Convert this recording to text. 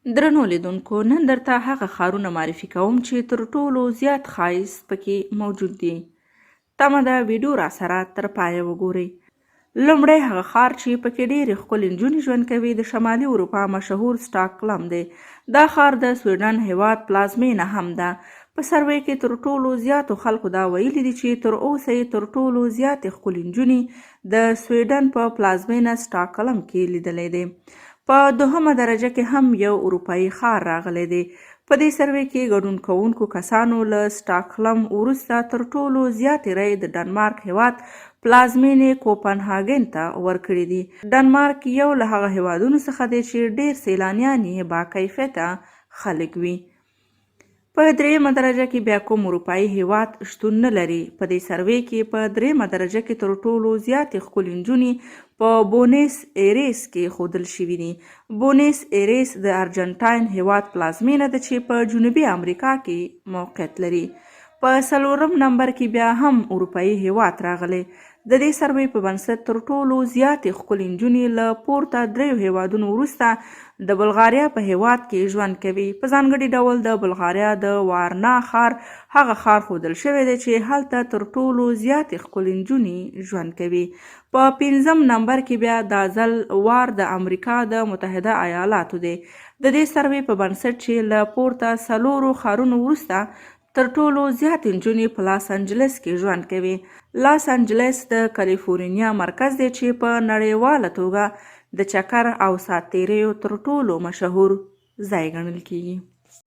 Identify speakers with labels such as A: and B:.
A: درنو لیدونکو، نن درته هغه ښارونه معرفي کوم چې تر ټولو زیات ښایست پکې موجود دي. تمه ده ویډیو راسره تر پایه وګورئ. لومړی هغه ښار چې پکې ډېرې ښکلې نجونې ژوند کوي د شمالي اروپا مشهور سټاکهولم دی. دا ښار د سویډن هیواد پلازمینه هم ده. په سروې کې تر ټولو زیاتو خلکو دا ویلي دي چې تر اوسه یې تر ټولو زیاتې ښکلې نجونې د سویډن په پلازمینه سټاکهولم کې لیدلی دی. په دوهمه درجه کې هم یو اروپایي ښار راغلی دی. په دې سروې کې ګډون کوونکو کسانو له سټاکهولم وروسته تر ټولو زیاتې رایې د ډنمارک هیواد پلازمینې کوپنهاګن ته ورکړي دي. ډنمارک یو له هغه هیوادونو څخه دی چې ډېر سیلانیان یې باکیفیته خلک وي. په دریمه درجه کې بیا کوم اروپایي هیواد شتون نه لري. په دې سروې کې په دریمه درجه کې تر ټولو زیاتې ښکلې نجونې په بونیس ایریس کې ښودل شوي دي. بونیس ایریس د ارجنټاین هیواد پلازمینه ده چې په جنوبي امریکا کې موقعیت لري. په 4 نمبر کې بیا هم اروپایي هیواد راغلی. د دې سروې په بنسټ تر ټولو زیاتې ښکلې نجونې له پورته 3 هیوادونو وروسته د بلغاریا په هیواد کې ژوند کوي. په ځانګړي ډول د بلغاریا د وارنا ښار هغه ښار ښودل شوی دی چې هلته تر ټولو زیاتې ښکلې نجونې ژوند کوي. په 5 نمبر کې بیا دا ځل وار د امریکا د متحده ایالاتو دی. د دې سروې په بنسټ چې له پورته 4 ښارونو وروسته تر ټولو زیاتې نجونې په لاس انجلس کې ژوند کوي. لاس انجلس د کالیفورنیا مرکز دی چې په نړیواله توګه د چکر او ساعت تیریو تر ټولو مشهور ځای ګڼل کیږي.